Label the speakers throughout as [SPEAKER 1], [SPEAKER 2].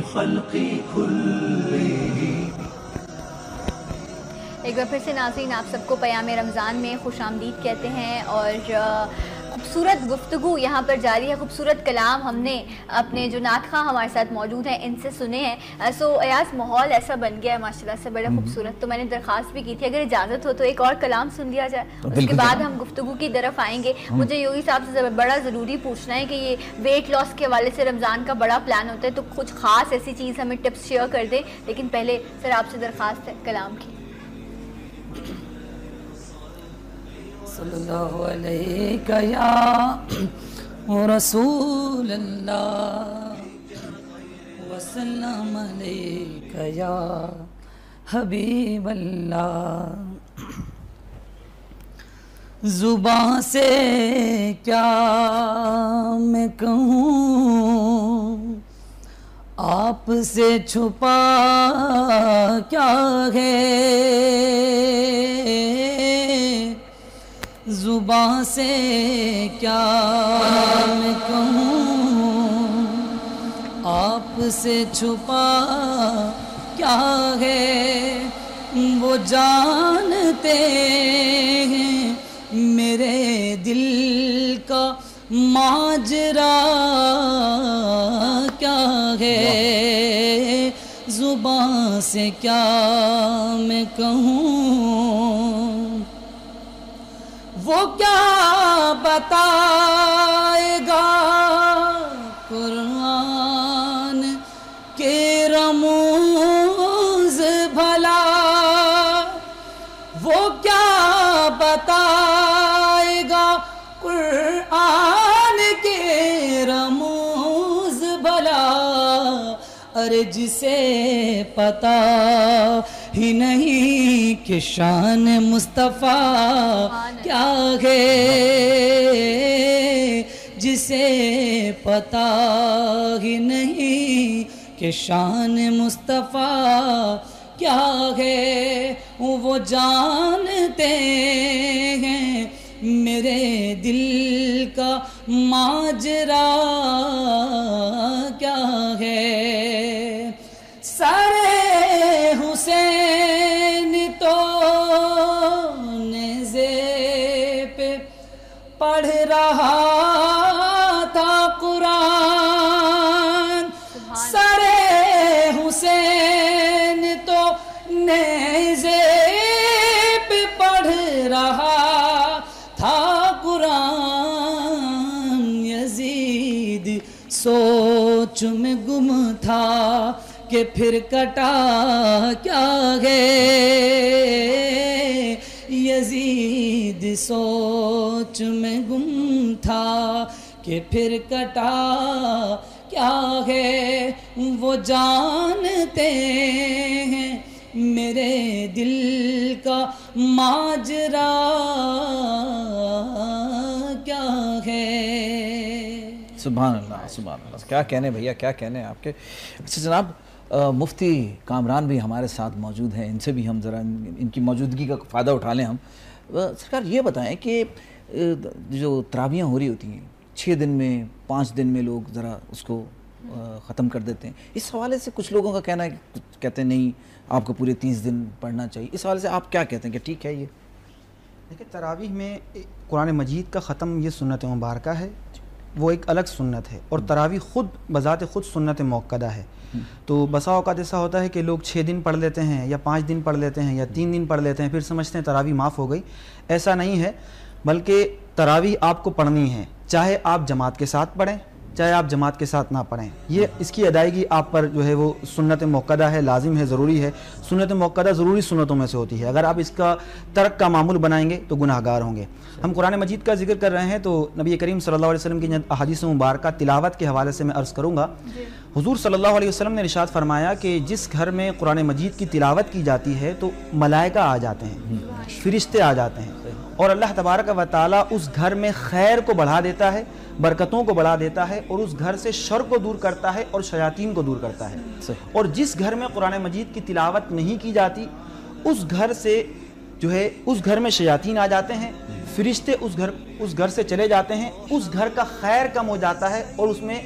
[SPEAKER 1] الخلق كلهم.
[SPEAKER 2] ایک بار پھر سے ناظرین آپ سب کو پیام رمضان میں خوش آمدید کہتے ہیں، اور خوبصورت گفتگو یہاں پر جاری ہے، خوبصورت کلام ہم نے اپنے جو نعت خواں ہمارے ساتھ موجود ہیں ان سے سنے ہیں. سو ایاز ماحول ایسا بن گیا ہے ماشاءاللہ سے بڑا خوبصورت، تو میں نے درخواست بھی کی تھی اگر اجازت ہو تو ایک اور کلام سن لیا جائے، اس کے بعد ہم گفتگو کی طرف آئیں گے. مجھے یوگی صاحب سے بڑا ضروری پوچھنا ہے کہ یہ ویٹ لاس کے حوالے سے رمضان کا بڑا پلان ہوتا ہے، تو کچھ خاص ایسی چیز ہمیں ٹپس شیئر کر دیں، لیکن پہلے سر آپ سے درخواست ہے کلام کی.
[SPEAKER 3] صلی اللہ علیہ یا رسول اللہ وسلم علیہ یا حبیب اللہ. زباں سے کیا میں کہوں، آپ سے چھپا کیا ہے، زباں سے کیا میں کہوں، آپ سے چھپا کیا ہے. وہ جانتے ہیں میرے دل کا ماجرا کیا ہے، زباں سے کیا میں کہوں. وہ کیا بتائے گا قرآن کے رموز بھلا، وہ کیا بتائے گا قرآن کے رموز بھلا. ارے جسے پتہ ہی نہیں کہ شان مصطفیٰ کیا ہے، جسے پتہ ہی نہیں کہ شان مصطفیٰ کیا ہے، وہ جانتے ہیں میرے دل کا ماجرا کیا ہے. سارے حسین تو نیزے پہ پڑھ رہا تھا قرآن، سارے حسین تو نیزے پہ پڑھ رہا تھا قرآن. یزید سوچ میں گم تھا کہ پھر کٹا کیا ہے، یزید سوچ میں گم تھا کہ پھر کٹا کیا ہے. وہ جانتے ہیں میرے دل کا ماجرا کیا ہے.
[SPEAKER 4] سبحان اللہ سبحان اللہ، کیا کہنے بھیا کیا کہنے آپ کے. اچھا جناب، مفتی کامران بھی ہمارے ساتھ موجود ہیں، ان سے بھی ہم ذرا ان کی موجودگی کا فائدہ اٹھا لیں. ہم سرکار یہ بتائیں کہ جو تراویحیں ہو رہی ہوتی ہیں 6 دن میں 5 دن میں لوگ ذرا اس کو ختم کر دیتے ہیں، اس حوالے سے کچھ لوگوں کا کہنا ہے کہ کہتے ہیں نہیں آپ کو پورے 30 دن پڑھنا چاہیے، اس حوالے سے آپ کیا کہتے ہیں کہ ٹھیک ہے؟ یہ
[SPEAKER 5] دیکھیں تراویح میں قرآن مجید کا ختم یہ سنت مبارکہ ہے، وہ ایک الگ سنت ہے، اور تراویح خود بذات خود سنت موقدہ ہے. تو بسا اوقات ایسا ہوتا ہے کہ لوگ 6 دن پڑھ لیتے ہیں یا 5 دن پڑھ لیتے ہیں یا 3 دن پڑھ لیتے ہیں، پھر سمجھتے ہیں تراویح معاف ہو گئی. ایسا نہیں ہے، بلکہ تراویح آپ کو پڑھنی ہے، چاہے آپ جماعت کے ساتھ پڑھیں چاہے آپ جماعت کے ساتھ نہ پڑھیں. یہ اس کی ادائیگی آپ پر جو ہے وہ سنت موقدہ ہے، لازم ہے، ضروری ہے. سنت موقدہ ضروری سنتوں میں سے ہوتی ہے، اگر آپ اس کا ترک کا معمول بنائیں گے تو گناہ گار ہوں گے. ہم قرآن مجید کا ذکر کر رہے ہیں تو نبی کریم صلی اللہ علیہ وسلم کی احادیث مبارکہ تلاوت کے حوالے سے میں عرض کروں گا. حضور صلی اللہ علیہ وسلم نے ارشاد فرمایا کہ جس گھر میں قرآن مجید کی تلاوت کی جاتی ہے تو ملائکہ آ جاتے ہیں، فرشتے آ جاتے ہیں، اور اللہ تبارک و تعالیٰ اس گھر میں خیر کو بڑھا دیتا ہے، برکتوں کو بڑھا دیتا ہے، اور اس گھر سے شر کو دور کرتا ہے اور شیاطین کو دور کرتا ہے. اور جس گھر میں قرآن مجید کی تلاوت نہیں کی جاتی اس گھر سے جو ہے اس گھر میں شیاطین آ جاتے ہیں، فرشتے اس گھر سے چلے جاتے ہیں، اس گھر کا خیر کم ہو جاتا ہے اور اس میں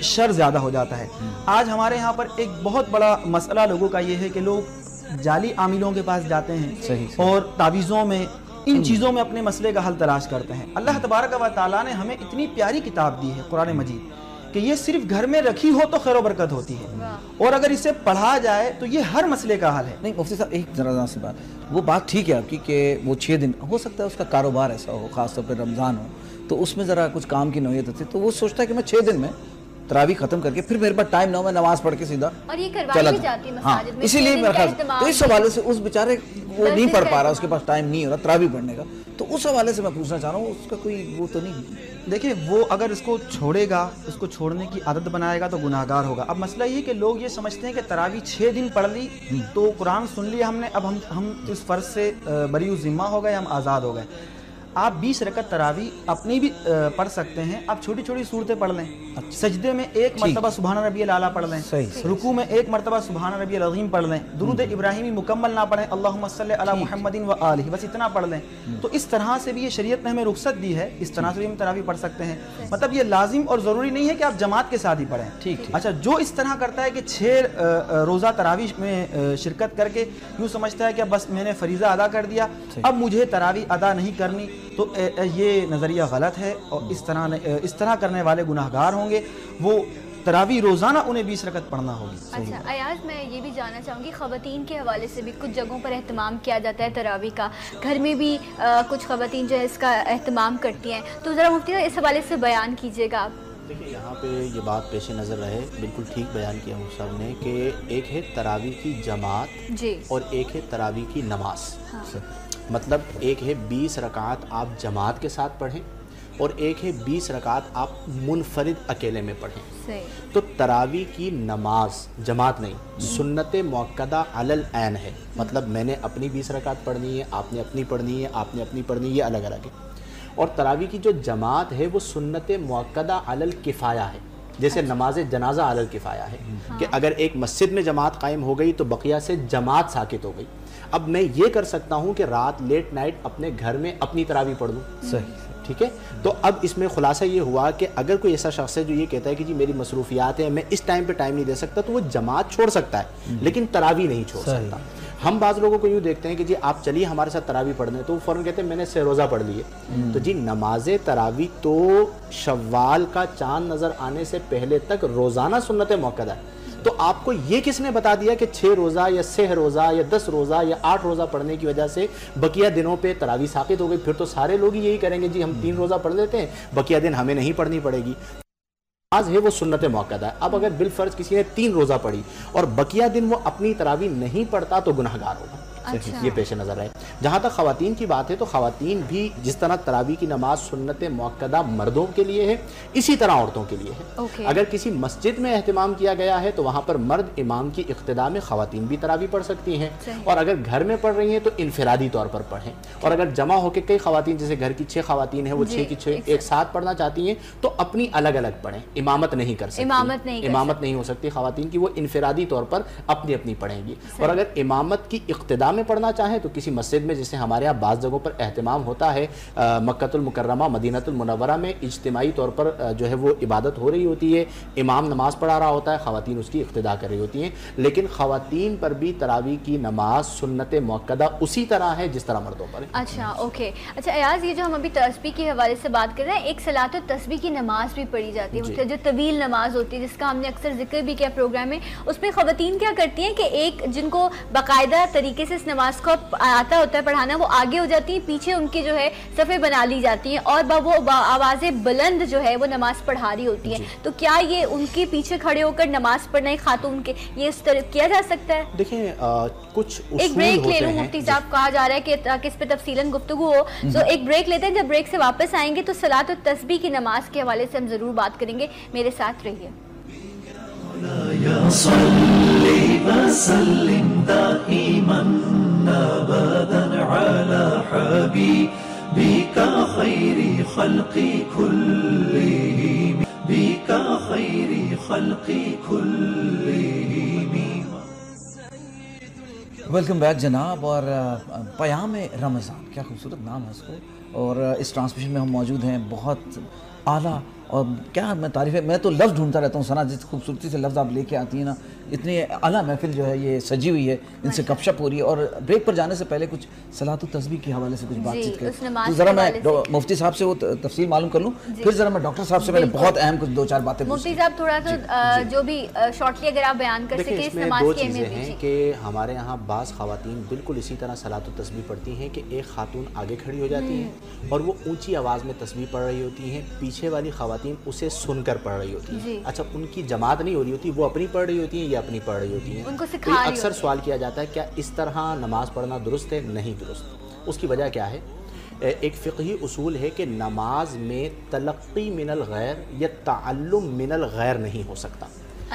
[SPEAKER 5] شر زیادہ ہو جاتا ہے. آج ہمارے یہاں پر ایک بہت بڑا مسئلہ لوگوں کا یہ ہے کہ لوگ جعلی عاملوں کے پاس جاتے ہیں اور تعویذوں میں ان چیزوں میں اپنے مسئلے کا حل تلاش کرتے ہیں. اللہ تبارک و تعالیٰ نے ہمیں اتنی پیاری کتاب دی ہے قرآن مجید کہ یہ صرف گھر میں رکھی ہو تو خیر و برکت ہوتی ہے, اور اگر اسے پڑھا جائے تو یہ ہر مسئلے کا حل ہے.
[SPEAKER 4] نہیں مفتی صاحب ایک ذرا سی بات, وہ بات ٹھیک ہے آپ کی کہ وہ 6 دن ہو سکتا ہے اس کا کاروبار ایسا ہو, خاص طور پہ رمضان ہو تو اس میں ذرا کچھ کام کی نوعیت ہوتی ہے, تو وہ سوچتا ہے کہ میں 6 دن میں تراویح ختم کر کے پھر میرے پاس ٹائم نہ ہو, میں نماز پڑھ کے سیدھا
[SPEAKER 2] اور یہ کروائی بھی جاتی ہے مساجد میں.
[SPEAKER 4] اسی لیے میرا خیال تو اس حوالے سے اس بیچارے وہ نہیں پڑھ پا رہا, اس کے پاس ٹائم نہیں ہو رہا تراویح پڑھنے کا, تو اس حوالے سے میں پوچھنا چاہ رہا ہوں اس کا کوئی وہ تو نہیں.
[SPEAKER 5] دیکھیں وہ اگر اس کو چھوڑے گا, اس کو چھوڑنے کی عادت بنائے گا تو گناہ گار ہوگا. اب مسئلہ یہ کہ لوگ یہ سمجھتے ہیں کہ تراویح 6 دن پڑھ لی تو قرآن سن لیا ہم نے, اب ہم اس فرض سے بری الذمہ ہو گئے, ہم آزاد ہو گئے. آپ 20 رکعت تراویح اپنی بھی پڑھ سکتے ہیں, آپ چھوٹی چھوٹی صورتیں پڑھ لیں. سجدے میں 1 مرتبہ سبحان ربی الاعلیٰ پڑھ لیں, رکوع میں 1 مرتبہ سبحان ربی العظیم پڑھ لیں, درود ابراہیمی مکمل نہ پڑھیں, اللہم صلی علی محمد و آلہ, بس اتنا پڑھ لیں. تو اس طرح سے بھی یہ شریعت نے ہمیں رخصت دی ہے, اس طرح سے بھی ہم تراویح پڑھ سکتے ہیں. مطلب یہ لازم اور ضروری نہیں ہے کہ آپ جماعت کے ساتھ ہی پڑھیں. ٹھیک. اچھا, جو اس طرح کرتا ہے کہ 6 روزہ تراویح میں شرکت کر کے یوں سمجھتا ہے کہ بس میں نے فریضہ ادا کر دیا, اب مجھے تراویح ادا نہیں کرنی, تو یہ نظریہ غلط ہے, اور اس طرح کرنے والے گناہ گار ہوں گے. وہ تراویح روزانہ انہیں 20 رکعت پڑھنا ہوگی.
[SPEAKER 2] اچھا ایاز, میں یہ بھی جاننا چاہوں گی خواتین کے حوالے سے بھی کچھ جگہوں پر اہتمام کیا جاتا ہے تراویح کا, گھر میں بھی کچھ خواتین جو ہے اس کا اہتمام کرتی ہیں, تو ذرا مفتی صاحب اس حوالے سے بیان کیجیے گا آپ.
[SPEAKER 6] دیکھیے یہاں پہ یہ بات پیش نظر رہے, بالکل ٹھیک بیان کیا مفتی صاحب نے کہ ایک ہے تراویح کی جماعت
[SPEAKER 2] جی, اور
[SPEAKER 6] ایک ہے تراویح کی نماز. مطلب ایک ہے 20 رکعات آپ جماعت کے ساتھ پڑھیں اور ایک ہے 20 رکعات آپ منفرد اکیلے میں پڑھیں. تو تراویح کی نماز جماعت نہیں, سنت مؤکدہ علی العین ہے. مطلب میں نے اپنی 20 رکعات پڑھنی ہے, آپ نے اپنی پڑھنی ہے, آپ نے اپنی پڑھنی ہے, یہ الگ الگ ہے. اور تراویح کی جو جماعت ہے وہ سنت مؤکدہ علی الکفایہ ہے, جیسے نماز جنازہ علی الکفایہ ہے کہ اگر ایک مسجد میں جماعت قائم ہو گئی تو بقیہ سے جماعت ساکت ہو گئی. اب میں یہ کر سکتا ہوں کہ رات لیٹ نائٹ اپنے گھر میں اپنی تراویح پڑھ لوں. صحیح, ٹھیک ہے. تو اب اس میں خلاصہ یہ ہوا کہ اگر کوئی ایسا شخص ہے جو یہ کہتا ہے کہ جی میری مصروفیات ہیں, میں اس ٹائم پہ ٹائم نہیں دے سکتا, تو وہ جماعت چھوڑ سکتا ہے لیکن تراویح نہیں چھوڑ سکتا. ہم بعض لوگوں کو یوں دیکھتے ہیں کہ جی آپ چلیے ہمارے ساتھ تراویح پڑھنے, تو وہ فوراً کہتے ہیں میں نے 6 روزہ پڑھ لیے. تو جی نماز تراویح تو شوال کا چاند نظر آنے سے پہلے تک روزانہ سنت موقع ہے. تو آپ کو یہ کس نے بتا دیا کہ 6 روزہ یا 6 روزہ یا 10 روزہ یا 8 روزہ پڑھنے کی وجہ سے بقیہ دنوں پہ تراویح ساقط ہو گئی؟ پھر تو سارے لوگ یہی کریں گے جی ہم 3 روزہ پڑھ لیتے ہیں, بقیہ دن ہمیں نہیں پڑھنی پڑے گی. نماز ہے وہ سنت موقع ہے. اب اگر بالفرض کسی نے 3 روزہ پڑھی اور بقیہ دن وہ اپنی تراویح نہیں پڑھتا تو گناہ گار ہوگا. یہ پیش نظر ہے. جہاں تک خواتین کی بات ہے تو خواتین بھی جس طرح تراویح کی نماز سنت موقع مردوں کے لیے ہے, اسی طرح عورتوں کے لیے ہے. اگر کسی مسجد میں اہتمام کیا گیا ہے تو وہاں پر مرد امام کی اقتداء میں خواتین بھی تراویح پڑھ سکتی ہیں, اور اگر گھر میں پڑھ رہی ہیں تو انفرادی طور پر پڑھیں. اور اگر جمع ہو کے کئی خواتین, جیسے گھر کی 6 خواتین ہیں, وہ 6 کی 6 ایک ساتھ پڑھنا چاہتی ہیں تو اپنی الگ الگ پڑھیں. امامت نہیں کر سکتی, امامت نہیں ہو سکتی خواتین کی, وہ انفرادی طور پر اپنی اپنی پڑھیں گی. اور اگر امامت کی اقتداء میں پڑھنا چاہیں تو کسی مسجد میں, جیسے ہمارے یہاں بعض جگہوں پر اہتمام ہوتا ہے, مکہ المکرمہ مدینہ المنورہ میں اجتماعی طور پر جو ہے وہ عبادت ہو رہی ہوتی ہے, امام نماز پڑھا رہا ہوتا ہے, خواتین اس کی اقتداء کر رہی ہوتی ہیں. لیکن خواتین پر بھی تراویح کی نماز سنت موقع اسی طرح ہے جس طرح مردوں پر ہے.
[SPEAKER 2] اچھا اوکے. اچھا ایاز, یہ جو ہم ابھی تسبیح کے حوالے سے بات کر رہے ہیں, ایک صلاۃ التسبیح کی نماز بھی پڑھی جاتی ہے, جو طویل نماز ہوتی ہے, جس کا ہم نے اکثر ذکر بھی کیا پروگرام میں. اس میں خواتین کیا کرتی ہیں کہ ایک جن کو باقاعدہ طریقے سے اس نماز کو آتا ہوتا ہے پڑھانا, وہ آگے ہو جاتی ہیں, پیچھے ان کی جو ہے صفیں بنا لی جاتی ہیں اور وہ آوازیں بلند جو ہے وہ نماز پڑھا رہی ہوتی ہیں. تو کیا یہ ان کے پیچھے کھڑے ہو کر نماز پڑھنا خاتون کے, یہ اس طرح کیا جا سکتا ہے؟
[SPEAKER 6] دیکھیں کچھ
[SPEAKER 2] ایک بریک لے لوں مفتی صاحب, کہا جا رہا ہے کہ تاکہ اس پہ تفصیلاً گفتگو ہو, تو ایک بریک لیتے ہیں. جب بریک سے واپس آئیں گے تو صلاۃ التسبیح کی نماز کے حوالے سے ہم ضرور بات کریں گے. میرے ساتھ رہیے.
[SPEAKER 1] صلی وسلم دائما ابدا على حبيبك خير خلق كلهم بك خير خلق كلهم.
[SPEAKER 4] ویلکم بیک جناب. اور پیام رمضان, کیا خوبصورت نام ہے اس کو, اور اس ٹرانسمیشن میں ہم موجود ہیں بہت اعلیٰ اور کیا میں تعریفیں، میں تو لفظ ڈھونڈتا رہتا ہوں ثنا، جس خوبصورتی سے لفظ آپ لے کے آتی ہیں نا، اتنی اعلیٰ محفل جو ہے یہ سجی ہوئی ہے، ان سے گپ شپ ہو رہی ہے. اور بریک پر جانے سے پہلے کچھ صلاۃ و تسبیح کے حوالے سے کچھ بات چیت کریں تو ذرا میں مفتی صاحب سے وہ تفصیل معلوم کر لوں، پھر ذرا میں ڈاکٹر صاحب سے میں نے بہت اہم کچھ 2-4 باتیں.
[SPEAKER 2] مفتی صاحب تھوڑا سا جو بھی شارٹلی اگر آپ بیان کر سکیں اس نماز
[SPEAKER 6] دو چیزیں ہیں کہ ہمارے یہاں بعض خواتین بالکل اسی طرح صلاۃ و تسبیح پڑھتی ہیں کہ ایک خاتون آگے کھڑی ہو جاتی ہیں اور وہ اونچی آواز میں تسبیح پڑھ رہی ہوتی ہیں، پیچھے والی خواتین اسے سن کر پڑھ رہی ہوتی ہیں. اچھا، ان کی جماعت نہیں ہو رہی ہوتی، وہ اپنی پڑھ رہی ہوتی ہیں یا اپنی پڑھ رہی ہوتی ہیں. اکثر سوال کیا جاتا ہے کیا اس طرح نماز پڑھنا درست ہے؟ نہیں درست. اس کی وجہ کیا ہے؟ ایک فقہی اصول ہے کہ نماز میں تلقی من الغیر یا تعلم من الغیر نہیں ہو سکتا.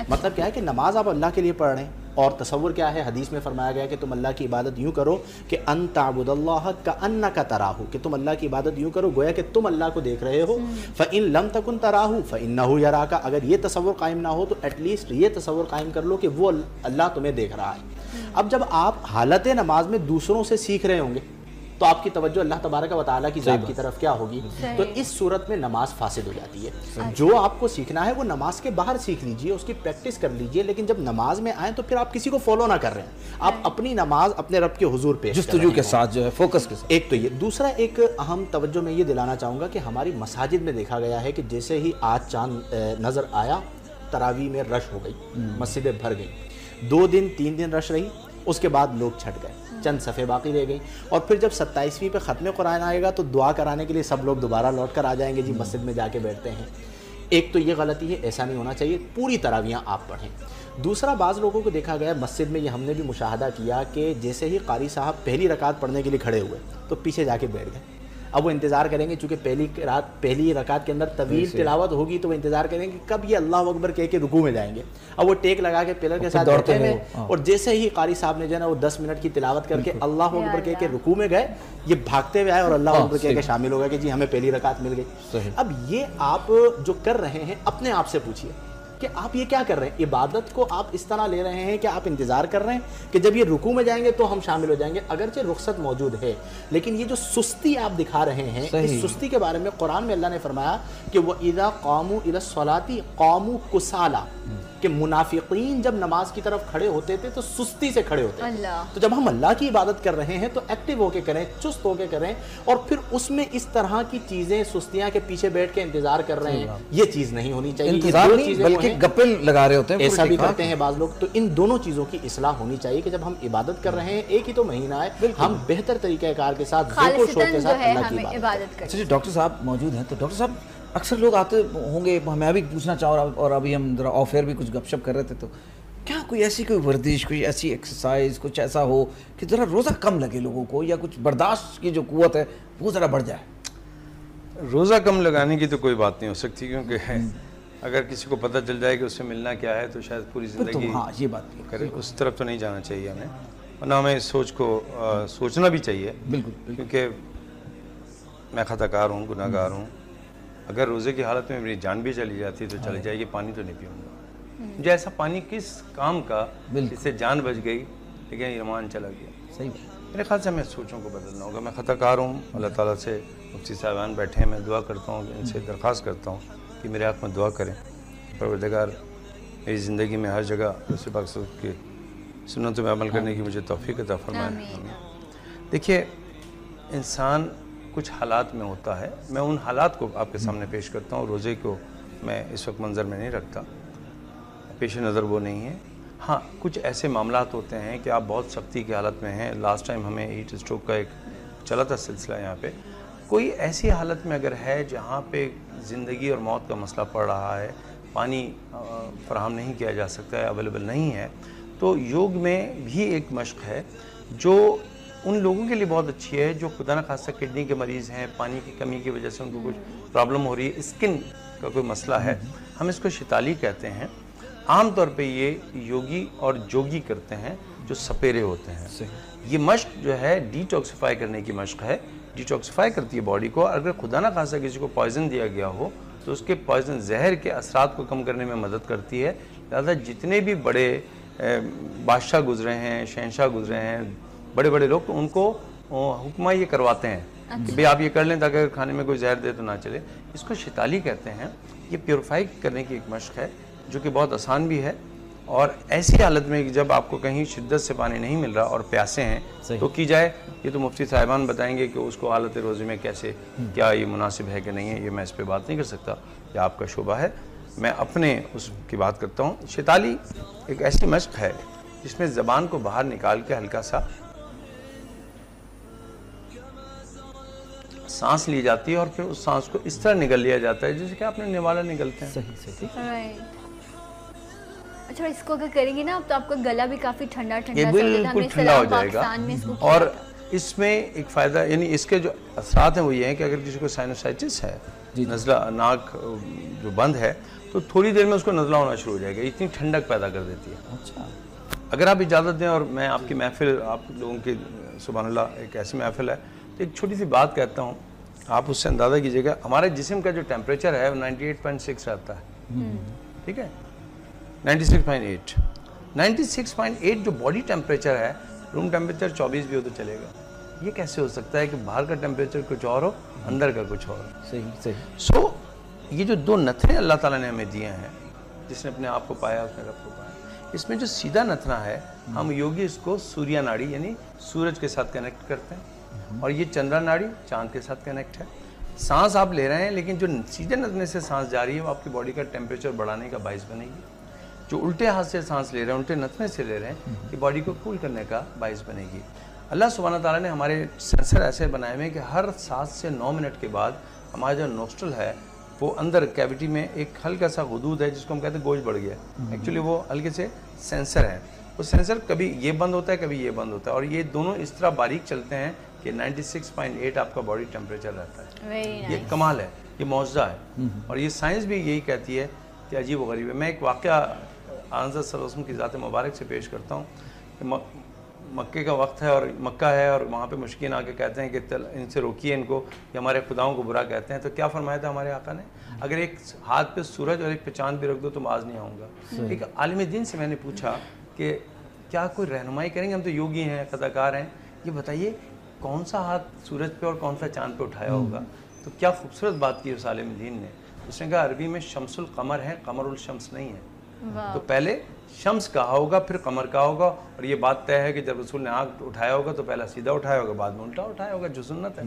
[SPEAKER 6] مطلب کیا ہے کہ نماز آپ اللہ کے لیے پڑھ رہے ہیں، اور تصور کیا ہے؟ حدیث میں فرمایا گیا کہ تم اللہ کی عبادت یوں کرو کہ ان تعبد اللہ کأنک تراہ، کہ تم اللہ کی عبادت یوں کرو گویا کہ تم اللہ کو دیکھ رہے ہو. فإن لم تکن تراہ فإنہ یراک، اگر یہ تصور قائم نہ ہو تو ایٹ لیسٹ یہ تصور قائم کر لو کہ وہ اللہ تمہیں دیکھ رہا ہے. اب جب آپ حالت نماز میں دوسروں سے سیکھ رہے ہوں گے تو آپ کی توجہ اللہ تبارک و تعالیٰ کی ذات کی طرف کیا ہوگی؟ تو اس صورت میں نماز فاسد ہو جاتی ہے. جو آپ کو سیکھنا ہے وہ نماز کے باہر سیکھ لیجئے، اس کی پریکٹس کر لیجئے، لیکن جب نماز میں آئیں تو پھر آپ کسی کو فالو نہ کر رہے ہیں، آپ اپنی نماز اپنے رب کے حضور پیش
[SPEAKER 4] جستجو کے ساتھ جو ہے فوکس کے ساتھ.
[SPEAKER 6] ایک تو یہ. دوسرا ایک اہم توجہ میں یہ دلانا چاہوں گا کہ ہماری مساجد میں دیکھا گیا ہے کہ جیسے ہی آج چاند نظر آیا تراویح میں رش ہو گئی، مسجدیں بھر گئیں، 2 دن 3 دن رش رہی، اس کے بعد لوگ چھٹ گئے، چند صفحے باقی رہ گئی، اور پھر جب 27ویں پہ ختم قرآن آئے گا تو دعا کرانے کے لیے سب لوگ دوبارہ لوٹ کر آ جائیں گے، جی مسجد میں جا کے بیٹھتے ہیں. ایک تو یہ غلطی ہے، ایسا نہیں ہونا چاہیے، پوری تراویحاں آپ پڑھیں. دوسرا، بعض لوگوں کو دیکھا گیا مسجد میں، یہ ہم نے بھی مشاہدہ کیا کہ جیسے ہی قاری صاحب پہلی رکعت پڑھنے کے لیے کھڑے ہوئے تو پیچھے جا کے بیٹھ گئے. اب وہ انتظار کریں گے، چونکہ پہلی رکعت کے اندر طویل تلاوت ہوگی تو وہ انتظار کریں گے کب یہ اللہ اکبر کہہ کے رکوع میں جائیں گے. اب وہ ٹیک لگا کے پلر کے ساتھ بیٹھے ہیں، اور جیسے ہی قاری صاحب نے جو ہے نا وہ 10 منٹ کی تلاوت کر کے اللہ اکبر کہہ کے رکوع میں گئے، یہ بھاگتے ہوئے آئے اور اللہ اکبر کہہ کے شامل ہو گئے کہ جی ہمیں پہلی رکعت مل گئی. اب یہ آپ جو کر رہے ہیں اپنے آپ سے پوچھیے کہ آپ یہ کیا کر رہے ہیں؟ عبادت کو آپ اس طرح لے رہے ہیں کہ آپ انتظار کر رہے ہیں کہ جب یہ رکوع میں جائیں گے تو ہم شامل ہو جائیں گے. اگرچہ رخصت موجود ہے لیکن یہ جو سستی آپ دکھا رہے ہیں، اس سستی کے بارے میں قرآن میں اللہ نے فرمایا کہ وَإِذَا قَامُوا إِلَى الصَّلَاةِ قَامُوا كُسَالَىٰ، کہ منافقین جب نماز کی طرف کھڑے ہوتے تھے تو سستی سے کھڑے ہوتے تھے. تو جب ہم اللہ کی عبادت کر رہے ہیں تو ایکٹیو ہو کے کریں، چست ہو کے کریں، اور پھر اس میں اس طرح کی چیزیں سستیاں کے پیچھے بیٹھ کے انتظار کر رہے ہیں، یہ چیز نہیں ہونی چاہیے.
[SPEAKER 4] انتظار نہیں بلکہ گپے لگا رہے ہوتے ہیں،
[SPEAKER 6] ایسا بھی کرتے ہیں بعض لوگ. تو ان دونوں چیزوں کی اصلاح ہونی چاہیے کہ جب ہم عبادت کر رہے ہیں، ایک ہی تو مہینہ ہے، ہم بہتر طریقہ کار کے ساتھ ذوق و شوق کے ساتھ اللہ کی عبادت کریں.
[SPEAKER 4] چلیے ڈاکٹر صاحب موجود ہیں، تو ڈاکٹر صاحب اکثر لوگ آتے ہوں گے، میں بھی پوچھنا چاہوں، اور ابھی ہم ذرا آف ایئر بھی کچھ گپ شپ کر رہے تھے، تو کیا کوئی ایسی کوئی ورزش، کوئی ایسی ایکسرسائز، کچھ ایسا ہو کہ ذرا روزہ کم لگے لوگوں کو، یا کچھ برداشت کی جو قوت ہے وہ ذرا بڑھ جائے؟
[SPEAKER 7] روزہ کم لگانے کی تو کوئی بات نہیں ہو سکتی، کیونکہ اگر کسی کو پتہ چل جائے کہ اس سے ملنا کیا ہے تو شاید پوری زندگی
[SPEAKER 4] یہ بات
[SPEAKER 7] کرے. اس طرف تو نہیں جانا چاہیے ہمیں، ورنہ ہمیں اس سوچ کو سوچنا بھی چاہیے.
[SPEAKER 4] بالکل،
[SPEAKER 7] کیونکہ میں خطا کار ہوں، گناہ گار ہوں. اگر روزے کی حالت میں میری جان بھی چلی جاتی تو چلی جائے گی، پانی تو نہیں پیوں گا. مجھے ایسا پانی کس کام کا جس سے جان بچ گئی لیکن ایمان چلا گیا.
[SPEAKER 4] صحیح.
[SPEAKER 7] میرے خیال سے ہمیں سوچوں کو بدلنا ہوگا. میں خطا کار ہوں، اللہ تعالیٰ سے مفتی صاحبان بیٹھے ہیں، میں دعا کرتا ہوں، ان سے درخواست کرتا ہوں کہ میرے حق میں دعا کریں. پروردگار میری زندگی میں ہر جگہ رسول پاک صلی اللہ علیہ وسلم کی سنتوں میں عمل کرنے کی مجھے توفیق عطا فرمائے. دیکھیے، انسان کچھ حالات میں ہوتا ہے، میں ان حالات کو آپ کے سامنے پیش کرتا ہوں. روزے کو میں اس وقت منظر میں نہیں رکھتا، پیش نظر وہ نہیں ہے. ہاں، کچھ ایسے معاملات ہوتے ہیں کہ آپ بہت سختی کی حالت میں ہیں. لاسٹ ٹائم ہمیں ہیٹ اسٹروک کا ایک چلا تھا سلسلہ یہاں پہ. کوئی ایسی حالت میں اگر ہے جہاں پہ زندگی اور موت کا مسئلہ پڑ رہا ہے، پانی فراہم نہیں کیا جا سکتا ہے، اویلیبل نہیں ہے، تو یوگ میں بھی ایک مشق ہے جو ان لوگوں کے لیے بہت اچھی ہے جو خدا نخواستہ کڈنی کے مریض ہیں، پانی کی کمی کی وجہ سے ان کو کچھ پرابلم ہو رہی ہے، اسکن کا کوئی مسئلہ ہے. ہم اس کو شیتالی کہتے ہیں. عام طور پہ یہ یوگی اور جوگی کرتے ہیں جو سپیرے ہوتے ہیں. یہ مشق جو ہے ڈیٹاکسیفائی کرنے کی مشق ہے، ڈیٹاکسیفائی کرتی ہے باڈی کو. اگر خدا نخواستہ کسی کو پوائزن دیا گیا ہو تو اس کے پوائزن زہر کے اثرات کو کم کرنے میں مدد کرتی ہے. لہٰذا جتنے بھی بڑے بادشاہ گزرے ہیں، شہنشاہ گزرے ہیں، بڑے بڑے لوگ، تو ان کو حکمہ یہ کرواتے ہیں کہ بھئی آپ یہ کر لیں تاکہ کھانے میں کوئی زہر دے تو نہ چلے. اس کو شیتالی کہتے ہیں. یہ پیوریفائی کرنے کی ایک مشق ہے جو کہ بہت آسان بھی ہے. اور ایسی حالت میں جب آپ کو کہیں شدت سے پانی نہیں مل رہا اور پیاسے ہیں تو کی جائے. یہ تو مفتی صاحبان بتائیں گے کہ اس کو حالت روزی میں کیسے کیا یہ مناسب ہے کہ نہیں ہے, یہ میں اس پہ بات نہیں کر سکتا, یہ آپ کا شعبہ ہے. میں اپنے اس کی بات کرتا ہوں. شیطالی ایک ایسی مشق ہے جس میں زبان کو باہر نکال کے ہلکا سا سانس لی جاتی ہے اور پھر اس سانس کو اس طرح نگل لیا جاتا ہے جیسے کہ آپ نے نوالا نگلتے ہیں.
[SPEAKER 4] صحیح.
[SPEAKER 2] اچھا, اس کو اگر کریں گے نا تو آپ کا گلا بھی کافی ٹھنڈا
[SPEAKER 7] یہ بالکل ٹھنڈا ہو جائے گا. اور اس میں ایک فائدہ, یعنی اس کے جو اثرات ہیں وہ یہ ہیں کہ اگر کسی کو سائنوسائٹس ہے, نزلہ ناک جو بند ہے, تو تھوڑی دیر میں اس کو نزلہ ہونا شروع ہو جائے گا. اتنی ٹھنڈک پیدا کر دیتی ہے.
[SPEAKER 4] اچھا,
[SPEAKER 7] اگر آپ اجازت دیں اور میں آپ کی محفل, آپ لوگوں کی سبحان اللہ ایک ایسی محفل ہے, تو ایک چھوٹی سی بات کہتا ہوں, آپ اس سے اندازہ کیجئے گا. ہمارے جسم کا جو ٹیمپریچر ہے وہ 98.6 رہتا ہے. ٹھیک ہے, 96.8 96.8 جو باڈی ٹیمپریچر ہے, روم ٹیمپریچر 24 بھی ہو تو چلے گا. یہ کیسے ہو سکتا ہے کہ باہر کا ٹیمپریچر کچھ اور ہو, اندر کا کچھ اور.
[SPEAKER 4] صحیح.
[SPEAKER 7] سو یہ جو دو نتھنے اللہ تعالیٰ نے ہمیں دیے ہیں, جس نے اپنے آپ کو پایا اس نے رب کو پایا, اس میں جو سیدھا نتنا ہے ہم یوگی اس کو سوریا ناڑی یعنی سورج کے ساتھ کنیکٹ کرتے ہیں, اور یہ چندرا ناڑی چاند کے ساتھ کنیکٹ ہے. سانس آپ لے رہے ہیں لیکن جو سیدھے نتنے سے سانس جا رہی ہے وہ آپ کی باڈی کا ٹیمپریچر بڑھانے کا باعث بنے گی. جو الٹے ہاتھ سے سانس لے رہے ہیں, الٹے نتنے سے لے رہے ہیں, یہ باڈی کو کول کرنے کا باعث بنے گی. اللہ سبحانہ تعالیٰ نے ہمارے سینسر ایسے بنائے ہوئے ہیں کہ ہر 7 سے 9 منٹ کے بعد ہمارا جو نوسٹرل ہے وہ اندر کیوٹی میں ایک ہلکا سا حدود ہے جس کو ہم کہتے ہیں گوشت بڑھ گیا. ایکچولی وہ ہلکے سے سینسر ہے. وہ سینسر کبھی یہ بند ہوتا ہے کبھی یہ بند ہوتا ہے, اور یہ دونوں اس طرح باریک چلتے ہیں کہ 96.8 آپ کا باڈی ٹیمپریچر رہتا ہے. یہ کمال ہے, یہ معجزہ ہے. اور یہ سائنس بھی یہی کہتی ہے کہ عجیب و غریب ہے. میں ایک واقعہ حضرت صلی اللہ علیہ وسلم کی ذات مبارک سے پیش کرتا ہوں کہ مکے کا وقت ہے اور مکہ ہے, اور وہاں پہ مشکین آ کے کہتے ہیں کہ ان سے روکیے ان کو, کہ ہمارے خداؤں کو برا کہتے ہیں. تو کیا فرمایا تھا ہمارے آقا نے, اگر ایک ہاتھ پہ سورج اور ایک پہ چاند بھی رکھ دو تو باز نہیں آؤں گا. ایک عالم دین سے میں نے پوچھا کہ کیا کوئی رہنمائی کریں گے, ہم تو یوگی ہیں, قضاکار ہیں, یہ بتائیے کون سا ہاتھ سورج پہ اور کون سا چاند پہ اٹھایا ہوگا. تو کیا خوبصورت بات کی اس عالم دین نے. اس نے کہا عربی میں شمس القمر ہے, قمر الشمس نہیں ہے. تو پہلے شمس کہا ہوگا پھر قمر کہا ہوگا, اور یہ بات طے ہے کہ جب رسول نے آنکھ اٹھایا ہوگا تو پہلا سیدھا اٹھایا ہوگا, بعد میں الٹا اٹھایا ہوگا, جو سنت ہے.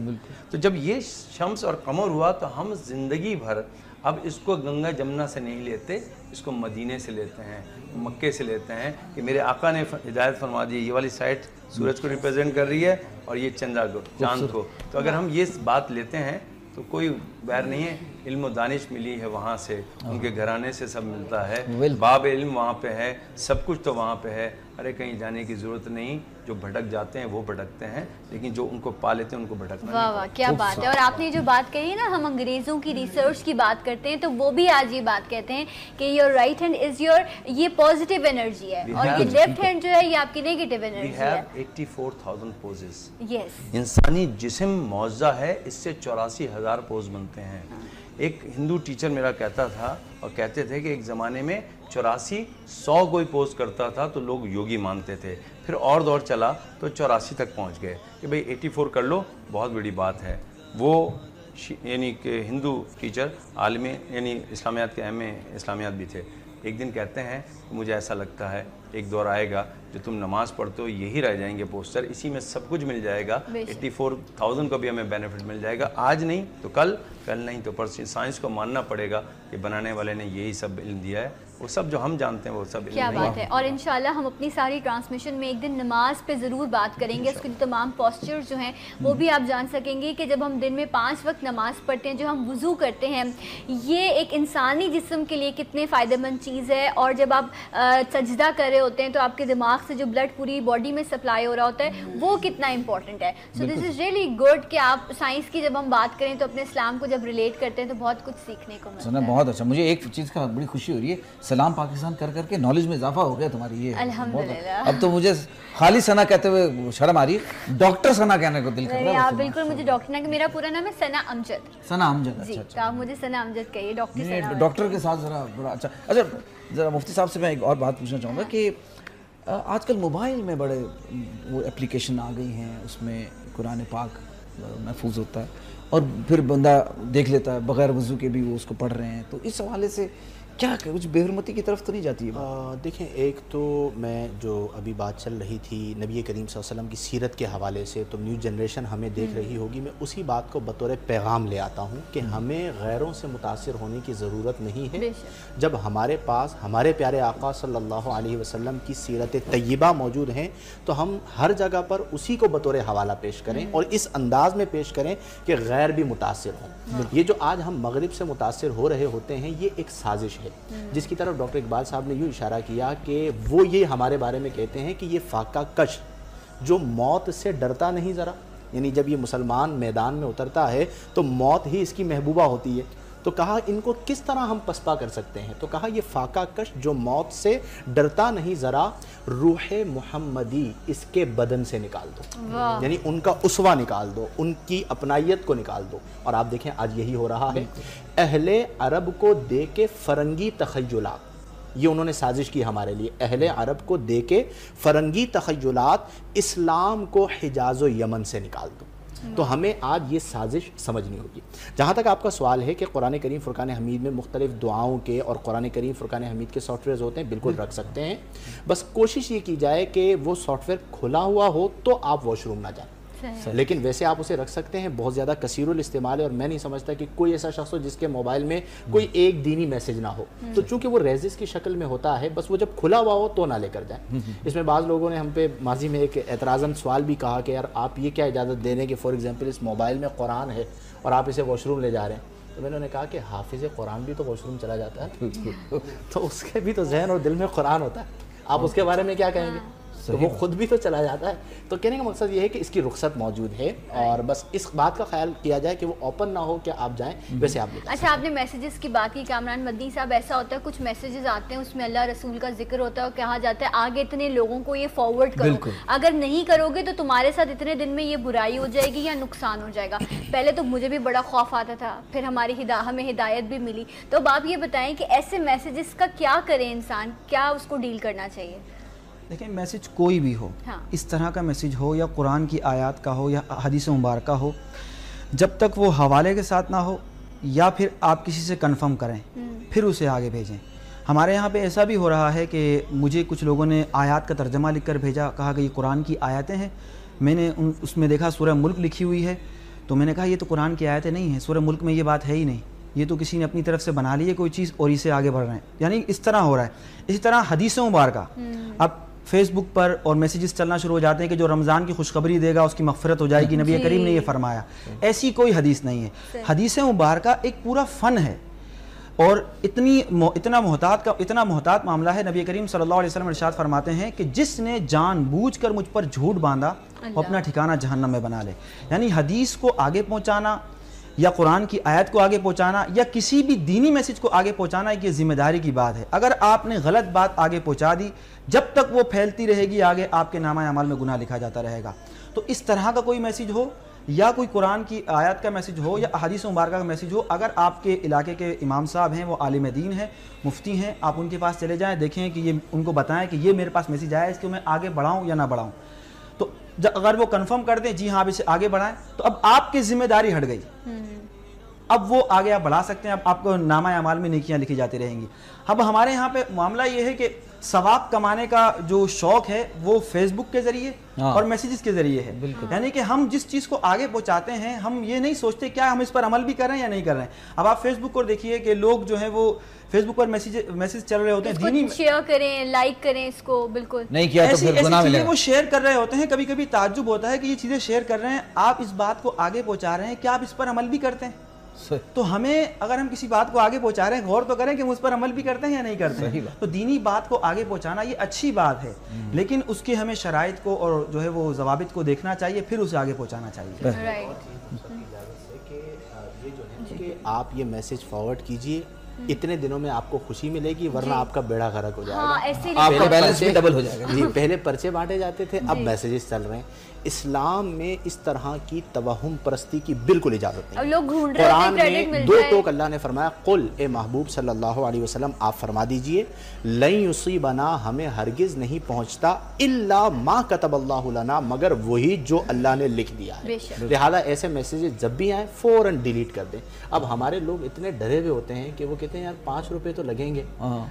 [SPEAKER 7] تو جب یہ شمس اور قمر ہوا تو ہم زندگی بھر اب اس کو گنگا جمنا سے نہیں لیتے, اس کو مدینے سے لیتے ہیں, مکے سے لیتے ہیں کہ میرے آقا نے ہدایت فرما دی, یہ والی سائٹ سورج کو ریپرزینٹ کر رہی ہے اور یہ چندرا کو, چاند کو. تو اگر ہم یہ بات لیتے ہیں تو کوئی بیر نہیں ہے. علم و دانش ملی ہے وہاں سے, ان کے گھرانے سے سب ملتا ہے, باب علم وہاں پہ ہے, سب کچھ تو وہاں پہ ہے. ارے کہیں جانے کی ضرورت نہیں. جو بھٹک جاتے ہیں وہ بھٹکتے ہیں, لیکن جو ان کو پا لیتے ہیں ان کو بھٹکنا.
[SPEAKER 2] واہ واہ کیا بات ہے. اور آپ نے جو بات کہی نا, ہم انگریزوں کی ریسرچ کی بات کرتے ہیں تو وہ بھی آج یہ بات کہتے ہیں کہ your right hand is your, یہ پازیٹیو انرجی ہے, اور یہ لیفٹ ہینڈ جو ہے یہ آپ کی نیگیٹو انرجی ہے.
[SPEAKER 7] 84,000 پوزز.
[SPEAKER 2] یس,
[SPEAKER 7] انسانی جسم معجزہ ہے, اس سے 84,000 پوز بنتے ہیں. ایک ہندو ٹیچر میرا کہتا تھا, اور کہتے تھے کہ ایک زمانے میں 84,100 کوئی پوز کرتا تھا تو لوگ یوگی مانتے تھے. پھر اور دور چلا تو 84 تک پہنچ گئے کہ بھئی 84 کر لو, بہت بڑی بات ہے. وہ یعنی کہ ہندو ٹیچر عالم یعنی اسلامیات کے اہم اسلامیات بھی تھے. ایک دن کہتے ہیں کہ مجھے ایسا لگتا ہے ایک دور آئے گا جو تم نماز پڑھتے ہو یہی رہ جائیں گے پوسٹر, اسی میں سب کچھ مل جائے گا. 84,000 کو بھی ہمیں بینیفٹ مل جائے گا. آج نہیں تو کل, کل نہیں تو پرسوں. سائنس کو ماننا پڑے گا کہ بنانے والے نے یہی سب علم دیا ہے, وہ سب جو ہم جانتے ہیں وہ سب علم
[SPEAKER 2] کیا
[SPEAKER 7] نہیں
[SPEAKER 2] بات ہے. اور انشاءاللہ ہم اپنی ساری ٹرانسمیشن میں ایک دن نماز پہ ضرور بات کریں گے. اس کے تمام پوسچرز جو ہیں وہ بھی آپ جان سکیں گے کہ جب ہم دن میں 5 وقت نماز پڑھتے ہیں, جو ہم وضو کرتے ہیں, یہ ایک انسانی جسم کے لیے کتنے فائدہ مند چیز ہے. اور جب آپ سجدہ کر رہے ہوتے ہیں تو آپ کے دماغ سے جو بلڈ پوری باڈی میں سپلائی ہو رہا ہوتا ہے وہ کتنا امپورٹنٹ ہے. سو دس از ریئلی گڈ کہ آپ سائنس کی جب ہم بات کریں تو اپنے اسلام کو جب ریلیٹ کرتے ہیں تو بہت کچھ سیکھنے کو ملتا ہے.
[SPEAKER 4] بہت اچھا. مجھے ایک چیز کا بڑی خوشی ہو رہی ہے, سلام پاکستان کر کر کے نالج میں اضافہ ہو گیا تمہاری. یہ
[SPEAKER 2] الحمدللہ.
[SPEAKER 4] اب تو مجھے خالی ثنا کہتے ہوئے شرم آ رہی ہے, ڈاکٹر ثنا کہنے کو دل کر رہا ہے.
[SPEAKER 2] آپ بالکل مجھے ڈاکٹر نہ کہ میرا پورا نام ہے ثنا امجد.
[SPEAKER 4] ثنا امجد.
[SPEAKER 2] جی, آپ مجھے ثنا امجد کہیے, ڈاکٹر ثنا.
[SPEAKER 4] ڈاکٹر کے ساتھ ذرا بڑا اچھا. اچھا ذرا مفتی صاحب سے میں ایک اور بات پوچھنا چاہوں گا کہ آج کل موبائل میں بڑے وہ اپلیکیشن آ گئی ہیں, اس میں قرآن پاک محفوظ ہوتا ہے, اور پھر بندہ دیکھ لیتا ہے بغیر وضو کے بھی وہ اس کو پڑھ رہے ہیں. تو اس حوالے سے کیا کچھ بے حرمتی کی طرف تو نہیں جاتی ہے؟
[SPEAKER 6] دیکھیں ایک تو میں جو ابھی بات چل رہی تھی نبی کریم صلی اللہ علیہ وسلم کی سیرت کے حوالے سے، تو نیو جنریشن ہمیں دیکھ رہی ہوگی، میں اسی بات کو بطور پیغام لے آتا ہوں کہ ہمیں غیروں سے متاثر ہونے کی ضرورت نہیں ہے. جب ہمارے پاس ہمارے پیارے آقا صلی اللہ علیہ وسلم کی سیرت طیبہ موجود ہیں تو ہم ہر جگہ پر اسی کو بطور حوالہ پیش کریں اور اس انداز میں پیش کریں کہ غیر بھی متاثر ہوں. یہ جو آج ہم مغرب سے متاثر ہو رہے ہوتے ہیں یہ ایک سازش ہے جس کی طرف ڈاکٹر اقبال صاحب نے یوں اشارہ کیا کہ وہ یہ ہمارے بارے میں کہتے ہیں کہ یہ فاقہ کش جو موت سے ڈرتا نہیں ذرا، یعنی جب یہ مسلمان میدان میں اترتا ہے تو موت ہی اس کی محبوبہ ہوتی ہے. تو کہا ان کو کس طرح ہم پسپا کر سکتے ہیں؟ تو کہا یہ فاقہ کش جو موت سے ڈرتا نہیں ذرا، روح محمدی اس کے بدن سے نکال دو. یعنی ان کا اسوہ نکال دو، ان کی اپنائیت کو نکال دو. اور آپ دیکھیں آج یہی ہو رہا ہے. اہل عرب کو دے کے فرنگی تخیلات، یہ انہوں نے سازش کی ہمارے لیے. اہل عرب کو دے کے فرنگی تخیلات، اسلام کو حجاز و یمن سے نکال دو. تو ہمیں آج یہ سازش سمجھنی ہوگی. جہاں تک آپ کا سوال ہے کہ قرآن کریم فرقان حمید میں مختلف دعاؤں کے اور قرآن کریم فرقان حمید کے سافٹ ویئرز ہوتے ہیں، بالکل رکھ سکتے ہیں. بس کوشش یہ کی جائے کہ وہ سافٹ ویئر کھلا ہوا ہو تو آپ واش روم نہ جائیں. لیکن ویسے آپ اسے رکھ سکتے ہیں. بہت زیادہ کثیر الاستعمال ہے اور میں نہیں سمجھتا کہ کوئی ایسا شخص ہو جس کے موبائل میں کوئی ایک دینی میسج نہ ہو. تو چونکہ وہ ریزس کی شکل میں ہوتا ہے، بس وہ جب کھلا ہوا ہو تو نہ لے کر جائیں. اس میں بعض لوگوں نے ہم پہ ماضی میں ایک اعتراضاً سوال بھی کہا کہ یار آپ یہ کیا اجازت دے رہے ہیں کہ فار ایگزامپل اس موبائل میں قرآن ہے اور آپ اسے واش روم لے جا رہے ہیں. تو میں نے کہا کہ حافظ قرآن بھی تو واش روم چلا جاتا ہے تو اس کے بھی تو ذہن اور دل میں قرآن ہوتا ہے. آپ اس کے بارے میں کیا کہیں گے؟ تو وہ خود بھی تو چلا جاتا ہے. تو کہنے کا مقصد یہ ہے کہ اس کی رخصت موجود ہے اور بس اس بات کا خیال کیا جائے کہ وہ اوپن نہ ہو کہ آپ جائیں ویسے آپ.
[SPEAKER 2] اچھا آپ نے میسیجز کی بات کی کامران مدنی صاحب، ایسا ہوتا ہے کچھ میسیجز آتے ہیں اس میں اللہ رسول کا ذکر ہوتا ہے اور کہا جاتا ہے آگے اتنے لوگوں کو یہ فارورڈ کرو، اگر نہیں کرو گے تو تمہارے ساتھ اتنے دن میں یہ برائی ہو جائے گی یا نقصان ہو جائے گا. پہلے تو مجھے بھی بڑا خوف آتا تھا، پھر ہمیں ہدایت بھی ملی. تو اب آپ یہ بتائیں کہ ایسے میسیجز کا کیا کرے انسان، کیا اس کو ڈیل کرنا چاہیے؟
[SPEAKER 5] دیکھیں میسیج کوئی بھی ہو، اس طرح کا میسیج ہو یا قرآن کی آیات کا ہو یا حدیث مبارکہ ہو، جب تک وہ حوالے کے ساتھ نہ ہو یا پھر آپ کسی سے کنفرم کریں پھر اسے آگے بھیجیں. ہمارے یہاں پہ ایسا بھی ہو رہا ہے کہ مجھے کچھ لوگوں نے آیات کا ترجمہ لکھ کر بھیجا، کہا کہ یہ قرآن کی آیاتیں ہیں. میں نے اس میں دیکھا سورہ ملک لکھی ہوئی ہے، تو میں نے کہا یہ تو قرآن کی آیتیں نہیں ہیں، سورہ ملک میں یہ بات ہے ہی نہیں، یہ تو کسی نے اپنی طرف سے بنا لی ہے کوئی چیز اور اسے آگے بڑھ رہے ہیں. یعنی اس طرح ہو رہا ہے. اسی طرح حدیث مبارکہ اب فیس بک پر اور میسیجز چلنا شروع ہو جاتے ہیں کہ جو رمضان کی خوشخبری دے گا اس کی مغفرت ہو جائے گی، نبی کریم نے یہ فرمایا. ایسی کوئی حدیث نہیں ہے. حدیث مبارکہ ایک پورا فن ہے اور اتنا محتاط معاملہ ہے. نبی کریم صلی اللہ علیہ وسلم ارشاد فرماتے ہیں کہ جس نے جان بوجھ کر مجھ پر جھوٹ باندھا وہ اپنا ٹھکانہ جہنم میں بنا لے. یعنی حدیث کو آگے پہنچانا یا قرآن کی آیت کو آگے پہنچانا یا کسی بھی دینی میسیج کو آگے پہنچانا ایک یہ ذمہ داری کی بات ہے. اگر آپ نے غلط بات آگے پہنچا دی، جب تک وہ پھیلتی رہے گی آگے آپ کے نامہ اعمال میں گناہ لکھا جاتا رہے گا. تو اس طرح کا کوئی میسیج ہو یا کوئی قرآن کی آیات کا میسیج ہو یا احادیث مبارکہ کا میسیج ہو، اگر آپ کے علاقے کے امام صاحب ہیں، وہ عالم دین ہیں، مفتی ہیں، آپ ان کے پاس چلے جائیں، دیکھیں کہ یہ ان کو بتائیں کہ یہ میرے پاس میسیج آیا ہے، اس کو میں آگے بڑھاؤں یا نہ بڑھاؤں. تو اگر وہ کنفرم کر دیں جی ہاں آپ اسے آگے بڑھائیں تو اب آپ کی ذمہ داری ہٹ گئی. اب وہ آگے آپ بڑھا سکتے ہیں، اب آپ کو نامہ اعمال میں نیکیاں لکھی جاتی رہیں گی. اب ہمارے یہاں پہ معاملہ یہ ہے کہ ثواب کمانے کا جو شوق ہے وہ فیس بک کے ذریعے اور میسیجز کے ذریعے ہے. یعنی کہ ہم جس چیز کو آگے پہنچاتے ہیں ہم یہ نہیں سوچتے کیا ہم اس پر عمل بھی کر رہے ہیں یا نہیں کر رہے ہیں. اب آپ فیس بک کو دیکھیے کہ لوگ جو ہیں وہ فیس بک پر میسیج چل رہے ہوتے ہیں،
[SPEAKER 2] شیئر کریں، لائک کریں، اس کو بالکل
[SPEAKER 4] نہیں کیا تو پھر گناہ ملے گا.
[SPEAKER 5] وہ شیئر کر رہے ہوتے ہیں. کبھی کبھی تعجب ہوتا ہے کہ یہ چیزیں شیئر کر رہے ہیں، آپ اس بات کو آگے پہنچا رہے ہیں، کیا آپ اس پر عمل بھی کرتے ہیں؟ تو ہمیں اگر ہم کسی بات کو آگے پہنچا رہے ہیں غور تو کریں کہ ہم اس پر عمل بھی کرتے ہیں یا نہیں کرتے ہیں. تو دینی بات کو آگے پہنچانا یہ اچھی بات ہے، لیکن اس کے ہمیں شرائط کو اور جو ہے وہ ضوابط کو دیکھنا چاہیے، پھر اسے آگے پہنچانا چاہیے.
[SPEAKER 6] کہ آپ یہ میسیج فارورڈ کیجئے اتنے دنوں میں آپ کو خوشی ملے گی ورنہ آپ کا بیڑا غرق ہو جائے گا.
[SPEAKER 4] آپ کا بیلنس بھی ڈبل ہو جائے گا.
[SPEAKER 6] جی پہلے پرچے بانٹے جاتے تھے, اب میسیجز چل رہے ہیں. اسلام میں اس طرح کی توہم پرستی کی بالکل اجازت نہیں.
[SPEAKER 2] لوگ ڈھونڈ رہے
[SPEAKER 6] قرآن میں 2 ٹوک اللہ نے فرمایا, قل اے محبوب صلی اللہ علیہ وسلم آپ فرما دیجئے, لن یصیبنا ہمیں ہرگز نہیں پہنچتا الا ما کتب اللہ لنا مگر وہی جو اللہ نے لکھ دیا ہے. لہذا ایسے میسیجز جب بھی آئیں فوراً ڈیلیٹ کر دیں. اب ہمارے لوگ اتنے ڈرے ہوئے ہوتے ہیں کہ وہ کہتے ہیں یار 5 روپے تو لگیں گے,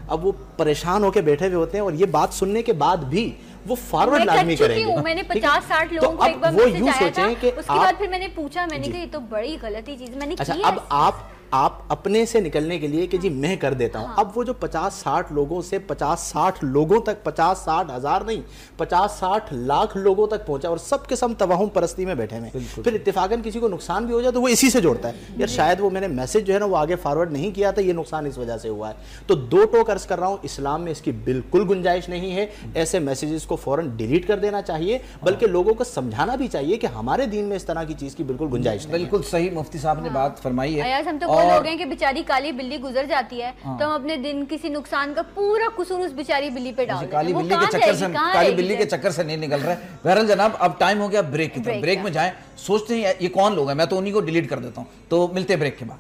[SPEAKER 6] اب وہ پریشان ہو کے بیٹھے ہوئے ہوتے ہیں اور یہ بات سننے کے بعد بھی وہ فارورڈ لازمی کریں گے.
[SPEAKER 2] میں نے 50-60 لوگوں کو ایک بار میسج آیا تھا, اس کے بعد پھر میں نے پوچھا, میں نے کہا یہ تو بڑی غلطی چیز میں نے کی ہے.
[SPEAKER 6] اب آپ اپنے سے نکلنے کے لیے کہ جی میں کر دیتا ہوں, اب وہ جو 50-60 لوگوں سے 50-60 لوگوں تک, 50-60 ہزار نہیں 50-60 لاکھ لوگوں تک پہنچا اور سب کے سب توہم پرستی میں بیٹھے ہیں. پھر اتفاقاً کسی کو نقصان بھی ہو جائے تو وہ اسی سے جوڑتا ہے, یار شاید وہ میں نے میسج جو ہے نا وہ آگے فارورڈ نہیں کیا تھا, یہ نقصان اس وجہ سے ہوا ہے. تو 2 ٹوک عرض کر رہا ہوں, اسلام میں اس کی بالکل گنجائش نہیں ہے. ایسے میسیجز کو فوراً ڈیلیٹ کر دینا چاہیے, بلکہ لوگوں کو سمجھانا بھی چاہیے کہ ہمارے دین میں اس طرح کی چیز کی بالکل گنجائش نہیں ہے.
[SPEAKER 4] بالکل صحیح مفتی صاحب نے بات فرمائی ہے.
[SPEAKER 2] ہم تو وہ لوگ ہیں کہ بیچاری کالی بلی گزر جاتی ہے تو ہم اپنے دن کسی نقصان کا پورا قصور اس بیچاری بلی پہ ڈال دیتے ہیں.
[SPEAKER 4] کالی بلی کے چکر سے نہیں نکل رہا ہے. بہرحال جناب اب ٹائم ہو گیا بریک کی طرف. بریک میں جائیں, سوچتے ہیں یہ کون لوگ ہیں, میں تو انہی کو ڈیلیٹ کر دیتا ہوں. تو ملتے ہیں بریک کے بعد.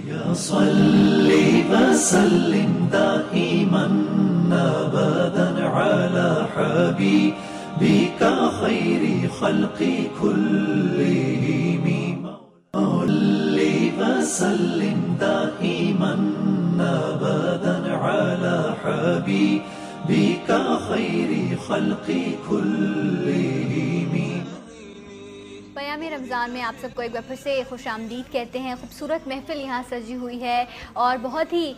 [SPEAKER 1] یا صلی وسلم دائما ابدا علی حبیبک خیر خلق کلہم وسلم دائما ابدا علی حبیبک خیر خلق کلہم.
[SPEAKER 2] پیام رمضان میں آپ سب کو ایک بار پھر سے خوش آمدید کہتے ہیں. خوبصورت محفل یہاں سجی ہوئی ہے اور بہت ہی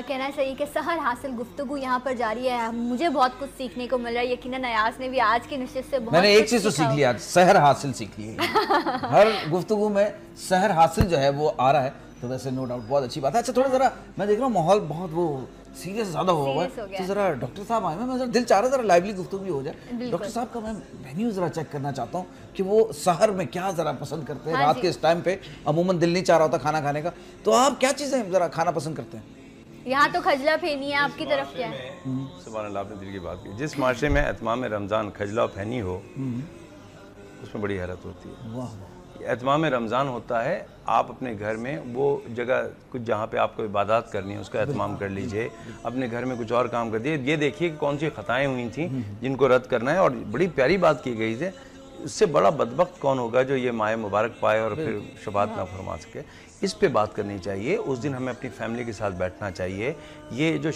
[SPEAKER 2] کہنا چاہیے کہ سحر حاصل گفتگو یہاں پر جاری ہے. مجھے بہت کچھ سیکھنے کو مل رہا ہے, یقیناً ایاز نے بھی آج کی نشست سے بہت.
[SPEAKER 4] میں نے ایک چیز تو سیکھ لیا, سحر حاصل سیکھ لی ہے. ہر گفتگو میں سحر حاصل جو ہے وہ آ رہا ہے, تو ویسے نو ڈاؤٹ بہت اچھی بات ہے. اچھا تھوڑا ذرا میں دیکھ رہا ہوں ماحول بہت وہ سیریس زیادہ ہوا ہے, تو ذرا ڈاکٹر صاحب آئے ہیں, میں دل چاہ رہا ذرا لائیولی گفتگو بھی ہو جائے. ڈاکٹر صاحب کا میں مینیو ذرا چیک کرنا چاہتا ہوں کہ وہ سحر میں کیا ذرا پسند کرتے ہیں. رات کے اس ٹائم پہ عموماً دل نہیں چاہ رہا ہوتا کھانا کھانے کا, تو آپ کیا چیزیں ذرا کھانا پسند کرتے ہیں؟
[SPEAKER 2] یہاں تو کھجلا پھینی ہے, آپ کی طرف کیا ہے؟
[SPEAKER 7] سبحان اللہ, آپ نے دل کی بات کی. جس معاشرے میں اتمام رمضان کھجلا پھینی ہو اس میں بڑی حیرت ہوتی ہے. اتمام رمضان ہوتا ہے, آپ اپنے گھر میں وہ جگہ کچھ جہاں پہ آپ کو عبادات کرنی ہے اس کا اہتمام کر لیجئے. اپنے گھر میں کچھ اور کام کر دیجئے. یہ دیکھیے کہ کون سی خطائیں ہوئی تھیں جن کو رد کرنا ہے, اور بڑی پیاری بات کی گئی ہے. اس سے بڑا بدبخت کون ہوگا جو یہ ماہ مبارک پائے اور پھر شفاعت نہ فرما سکے. اس پہ بات کرنی چاہیے. اس دن ہمیں اپنی فیملی کے ساتھ بیٹھنا چاہیے. یہ جو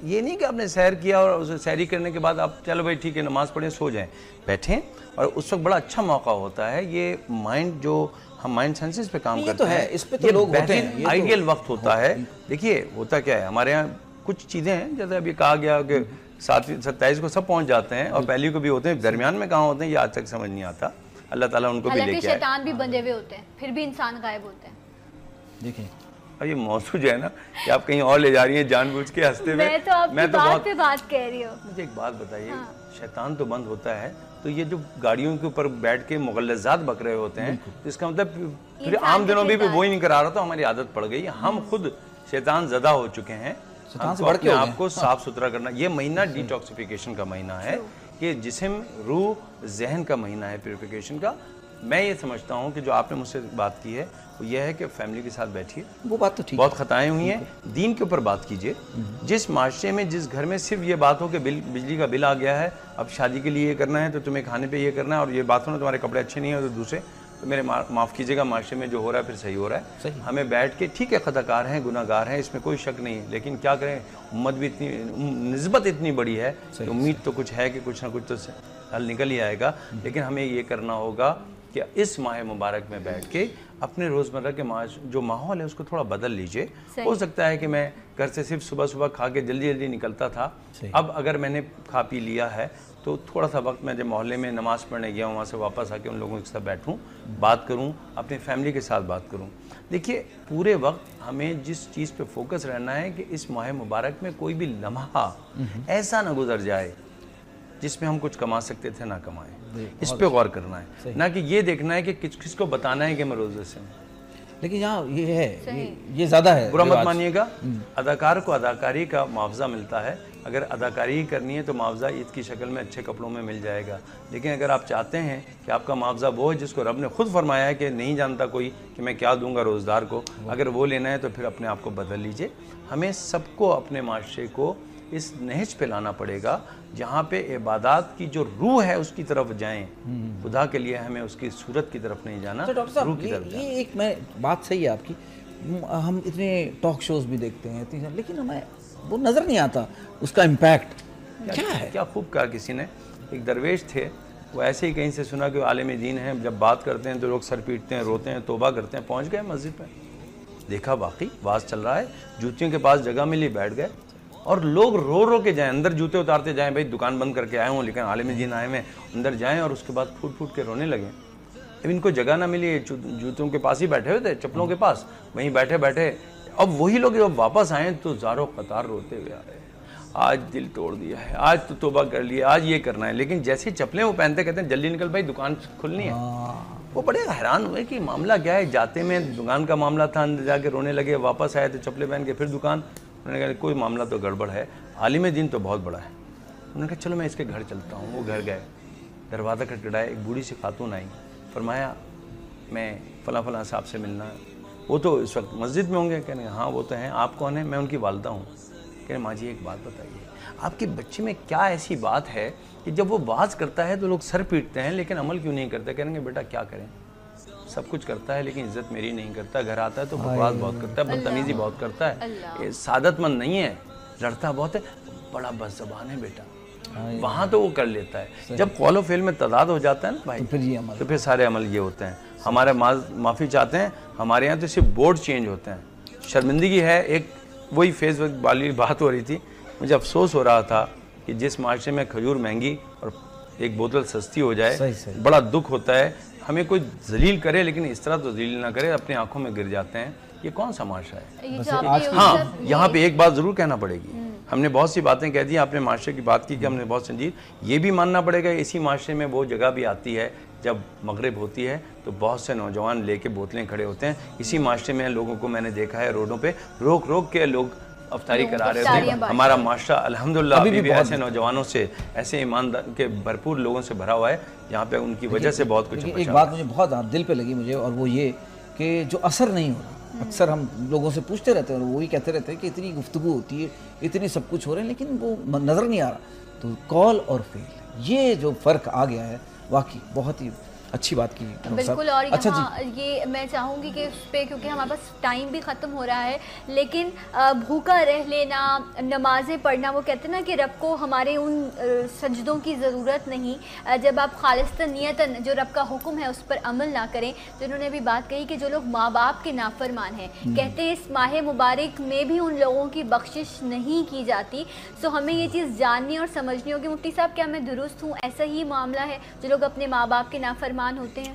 [SPEAKER 7] یہ نہیں کہ آپ نے سحر کیا اور سحری کرنے کے بعد آپ چلو بھائی ٹھیک ہے نماز پڑھیں سو جائیں, بیٹھیں. اور اس وقت بڑا اچھا موقع ہوتا ہے. یہ مائنڈ جو ہم مائنڈ سینسز پہ کام کرتے ہیں,
[SPEAKER 4] اس پہ تو لوگ ہوتے ہیں,
[SPEAKER 7] آئیڈیل وقت ہوتا ہے. دیکھیے ہوتا کیا ہے, ہمارے یہاں کچھ چیزیں ہیں جیسے ابھی کہا گیا کہ 27 کو سب پہنچ جاتے ہیں اور پہلی کو بھی ہوتے ہیں, درمیان میں کہاں ہوتے ہیں یہ آج تک سمجھ نہیں آتا. اللہ تعالیٰ ان کو بھی لے کے آئے.
[SPEAKER 2] شیطان بھی بندھے ہوئے ہوتے ہیں پھر بھی انسان غائب ہوتے ہیں.
[SPEAKER 4] دیکھیں
[SPEAKER 7] اب یہ موضوع جو ہے نا کہ آپ کہیں اور لے جا رہی ہیں جان بوجھ کے ہنستے ہوئے.
[SPEAKER 2] میں تو بات پہ بات کہہ رہی ہوں.
[SPEAKER 7] مجھے ایک بات بتائیے, شیطان تو بند ہوتا ہے تو یہ جو گاڑیوں کے اوپر بیٹھ کے مغلظات بک رہے ہوتے ہیں, اس کا مطلب پھر عام دنوں میں بھی وہی نہیں کرا رہا, تو ہماری عادت پڑ گئی. ہم خود شیطان زدہ ہو چکے ہیں. اپنے آپ کو صاف ستھرا کرنا. یہ مہینہ ڈیٹاکسیفیکیشن کا مہینہ ہے, یہ جسم روح ذہن کا مہینہ ہے پیوریفیکیشن کا. میں یہ سمجھتا ہوں کہ جو آپ نے مجھ سے بات کی ہے وہ یہ ہے کہ فیملی کے ساتھ بیٹھیے.
[SPEAKER 4] وہ بات تو ٹھیک,
[SPEAKER 7] بہت خطائیں ہوئی ہیں, دین کے اوپر بات کیجئے. جس معاشرے میں جس گھر میں صرف یہ بات ہو کہ بجلی کا بل آ گیا ہے, اب شادی کے لیے یہ کرنا ہے تو تمہیں کھانے پہ یہ کرنا ہے, اور یہ بات ہو نا تمہارے کپڑے اچھے نہیں ہیں تو دوسرے, تو میرے معاف کیجیے گا معاشرے میں جو ہو رہا ہے پھر صحیح ہو رہا ہے. ہمیں بیٹھ کے ٹھیک ہے خطا کار ہیں گناہ گار ہیں, اس میں کوئی شک نہیں ہے, لیکن کیا کریں امت بھی اتنی نسبت اتنی بڑی ہے کہ امید تو کچھ ہے کہ کچھ نہ کچھ تو حل نکل ہی آئے گا. لیکن ہمیں یہ کرنا ہوگا کہ اس ماہ مبارک میں بیٹھ کے اپنے روزمرہ کے جو ماحول ہے اس کو تھوڑا بدل لیجئے. ہو سکتا ہے کہ میں گھر سے صرف صبح صبح کھا کے جلدی نکلتا تھا, اب اگر میں نے کھا پی لیا ہے تو تھوڑا سا وقت میں جب محلے میں نماز پڑھنے گیا ہوں وہاں سے واپس آ کے ان لوگوں کے ساتھ بیٹھوں, بات کروں, اپنی فیملی کے ساتھ بات کروں. دیکھیے پورے وقت ہمیں جس چیز پہ فوکس رہنا ہے کہ اس ماہ مبارک میں کوئی بھی لمحہ ایسا نہ گزر جائے جس میں ہم کچھ کما سکتے تھے نہ کمائیں. اس پہ غور کرنا ہے, نہ کہ یہ دیکھنا ہے کہ کس کو بتانا ہے کہ میں روزے سے ہوں.
[SPEAKER 4] لیکن یہاں یہ ہے، یہ زیادہ ہے.
[SPEAKER 7] برا مت مانیے گا، اداکار کو اداکاری کا معاوضہ ملتا ہے. اگر اداکاری کرنی ہے تو معاوضہ عید کی شکل میں اچھے کپڑوں میں مل جائے گا. لیکن اگر آپ چاہتے ہیں کہ آپ کا معاوضہ وہ ہے جس کو رب نے خود فرمایا ہے کہ نہیں جانتا کوئی کہ میں کیا دوں گا روزدار کو، اگر وہ لینا ہے تو پھر اپنے آپ کو بدل لیجئے. ہمیں سب کو اپنے معاشرے کو اس نہج پہ لانا پڑے گا جہاں پہ عبادات کی جو روح ہے اس کی طرف جائیں. خدا کے لیے ہمیں اس کی صورت کی طرف نہیں جانا، روح کی طرف جانا.
[SPEAKER 4] یہ ایک میں بات صحیح ہے آپ کی. ہم اتنے ٹاک شوز بھی دیکھتے ہیں لیکن ہمیں وہ نظر نہیں آتا اس کا امپیکٹ کیا ہے.
[SPEAKER 7] کیا خوب کہا کسی نے. ایک درویش تھے، وہ ایسے ہی کہیں سے سنا کہ عالم دین ہیں، جب بات کرتے ہیں تو لوگ سر پیٹتے ہیں، روتے ہیں، توبہ کرتے ہیں. پہنچ گئے مسجد پہ، دیکھا واقعی واز چل رہا ہے، جوتیوں کے پاس جگہ ملی، بیٹھ گئے اور لوگ رو رو کے جائیں، اندر جوتے اتارتے جائیں. بھائی دکان بند کر کے آئے ہوں لیکن عالم دین آئے ہیں، اندر جائیں اور اس کے بعد پھوٹ پھوٹ کے رونے لگیں. اب ان کو جگہ نہ ملی، جوتوں کے پاس ہی بیٹھے ہوئے تھے، چپلوں کے پاس، وہیں بیٹھے بیٹھے. اب وہی لوگ جب واپس آئیں تو زاروں قطار روتے ہوئے آ رہے ہیں. آج دل توڑ دیا ہے، آج تو توبہ کر لیا، آج یہ کرنا ہے. لیکن جیسے چپلیں وہ پہنتے کہتے ہیں جلدی نکل بھائی دکان کھلنی ہے. وہ بڑے حیران ہوئے کہ معاملہ کیا ہے. جاتے میں دکان کا معاملہ تھا، اندر جا کے رونے لگے. واپس آئے تو چپلیں پہن کے پھر دکان. انہوں نے کہا کوئی معاملہ تو گڑبڑ ہے، عالم دین تو بہت بڑا ہے. انہوں نے کہا چلو میں اس کے گھر چلتا ہوں. وہ گھر گئے، دروازہ کھٹکھٹایا. ایک بوڑھی سی خاتون آئی، فرمایا میں فلاں فلاں صاحب سے ملنا ہے. وہ تو اس وقت مسجد میں ہوں گے. کہنے ہاں وہ تو ہیں. آپ کون ہیں؟ میں ان کی والدہ ہوں. کہنے ماں جی ایک بات بتائیے، آپ کے بچے میں کیا ایسی بات ہے کہ جب وہ باز کرتا ہے تو لوگ سر پیٹتے ہیں لیکن عمل کیوں نہیں کرتے؟ کہیں گے بیٹا کیا کریں، سب کچھ کرتا ہے لیکن عزت میری نہیں کرتا. گھر آتا ہے تو بکواس بہت کرتا ہے، بدتمیزی بہت کرتا ہے، سعادت مند نہیں ہے، لڑتا بہت ہے، بڑا بد زبان ہے بیٹا. وہاں تو وہ کر لیتا ہے. جب قول و فعل میں تضاد ہو جاتا ہے نا بھائی تو پھر سارے عمل یہ ہوتے ہیں. ہمارے معافی چاہتے ہیں، ہمارے یہاں تو صرف بورڈ چینج ہوتے ہیں. شرمندگی ہے. ایک وہی فیس بک والی بات ہو رہی تھی، مجھے افسوس ہو رہا تھا کہ جس معاشرے میں کھجور مہنگی اور ایک بوتل سستی ہو جائے بڑا دکھ ہوتا ہے. ہمیں کوئی ذلیل کرے لیکن اس طرح تو ذلیل نہ کرے، اپنی آنکھوں میں گر جاتے ہیں. یہ کون سا معاشرہ ہے؟ ہاں یہاں پہ ایک بات ضرور کہنا پڑے گی. ہم نے بہت سی باتیں کہہ دی، آپ نے معاشرے کی بات کی کہ ہم نے بہت سنجید. یہ بھی ماننا پڑے گا اسی معاشرے میں وہ جگہ بھی آتی ہے جب مغرب ہوتی ہے تو بہت سے نوجوان لے کے بوتلیں کھڑے ہوتے ہیں. اسی معاشرے میں لوگوں کو میں نے دیکھا ہے روڈوں پہ روک روک کے لوگ افطاری کرا رہے تھے. ہمارا معاشرہ الحمدللہ ابھی بھی ایسے نوجوانوں سے، ایسے ایماندار کے بھرپور لوگوں سے بھرا ہوا ہے جہاں پہ ان کی وجہ سے بہت کچھ.
[SPEAKER 4] ایک بات مجھے بہت دل پہ لگی مجھے، اور وہ یہ کہ جو اثر نہیں ہو رہا. اکثر ہم لوگوں سے پوچھتے رہتے ہیں اور وہی کہتے رہتے ہیں کہ اتنی گفتگو ہوتی ہے، اتنی سب کچھ ہو رہے ہیں لیکن وہ نظر نہیں آ رہا. تو قول اور فعل، یہ جو فرق آ گیا ہے واقعی بہت ہی اچھی بات کی.
[SPEAKER 2] بالکل. اور یہاں یہ میں چاہوں گی کہ اس پہ، کیونکہ ہمارے پاس ٹائم بھی ختم ہو رہا ہے، لیکن بھوکا رہ لینا، نمازیں پڑھنا، وہ کہتے ہیں نا کہ رب کو ہمارے ان سجدوں کی ضرورت نہیں جب آپ خالصتاً نیتاً جو رب کا حکم ہے اس پر عمل نہ کریں. تو انہوں نے بھی بات کہی کہ جو لوگ ماں باپ کے نافرمان ہیں، کہتے ہیں اس ماہ مبارک میں بھی ان لوگوں کی بخشش نہیں کی جاتی. سو ہمیں یہ چیز جاننی اور سمجھنی ہوگی. مفتی صاحب کیا میں درست ہوں؟ ایسا ہی معاملہ ہے جو لوگ اپنے ماں باپ کے نافرمان ہوتے ہیں؟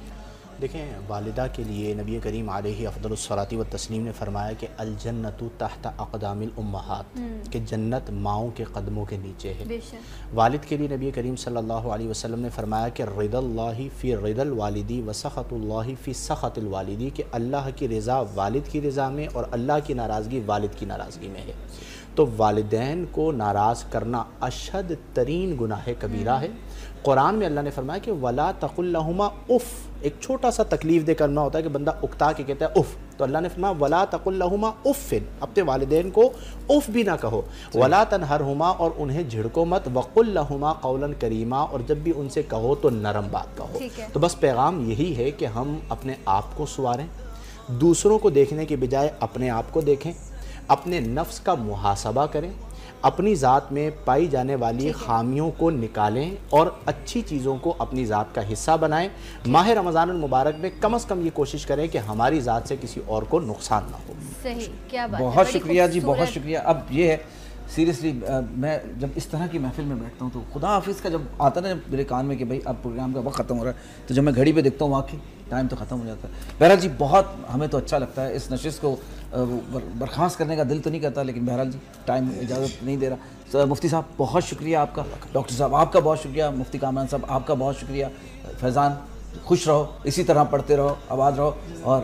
[SPEAKER 6] دیکھیں، والدہ کے لیے نبی کریم علیہ افضل الصلاۃ والتسلیم نے فرمایا کہ الجنت تحت اقدام الامہات، کہ جنت ماؤں کے قدموں کے نیچے ہے. والد کے لیے نبی کریم صلی اللہ علیہ وسلم نے فرمایا کہ رضا اللہ فی رضا الوالدی وسخط اللہ فی سخط الوالدی، کہ اللہ کی رضا والد کی رضا میں اور اللہ کی ناراضگی والد کی ناراضگی میں ہے. تو والدین کو ناراض کرنا اشد ترین گناہ کبیرہ ہے. قرآن میں اللہ نے فرمایا کہ وَلَا تَقُلْ لَهُمَا اف. ایک چھوٹا سا تکلیف دے کرنا ہوتا ہے کہ بندہ اکتا کے کہتا ہے اف، تو اللہ نے فرمایا وَلَا تَقُلْ لَهُمَا اُفٍ، اپنے والدین کو اف بھی نہ کہو. وَلَا تَنْهَرْهُمَا، اور انہیں جھڑکو مت. وَقُلْ لَهُمَا قَوْلًا كَرِيمًا، اور جب بھی ان سے کہو تو نرم بات کہو. تو بس پیغام یہی ہے کہ ہم اپنے آپ کو سواریں، دوسروں کو دیکھنے کے بجائے اپنے آپ کو دیکھیں، اپنے نفس کا محاسبہ کریں، اپنی ذات میں پائی جانے والی خامیوں کو نکالیں اور اچھی چیزوں کو اپنی ذات کا حصہ بنائیں. ماہ رمضان المبارک میں کم از کم یہ کوشش کریں کہ ہماری ذات سے کسی اور کو نقصان نہ ہو.
[SPEAKER 2] صحیح، کیا بات ہے.
[SPEAKER 4] بہت شکریہ جی، بہت شکریہ. اب یہ ہے سیریسلی میں جب اس طرح کی محفل میں بیٹھتا ہوں تو خدا حافظ کا جب آتا ہے نا میرے کان میں کہ بھائی اب پروگرام کا وقت ختم ہو رہا ہے، تو جب میں گھڑی پہ دیکھتا ہوں واقعی ٹائم تو ختم ہو جاتا ہے. بہرحال جی بہت ہمیں تو اچھا لگتا ہے. اس نشست کو برخاست کرنے کا دل تو نہیں کرتا لیکن بہرحال جی ٹائم اجازت نہیں دے رہا. مفتی صاحب بہت شکریہ آپ کا، ڈاکٹر صاحب آپ کا بہت شکریہ، مفتی کامران صاحب آپ کا بہت شکریہ. فیضان خوش رہو، اسی طرح پڑھتے رہو، آباد رہو اور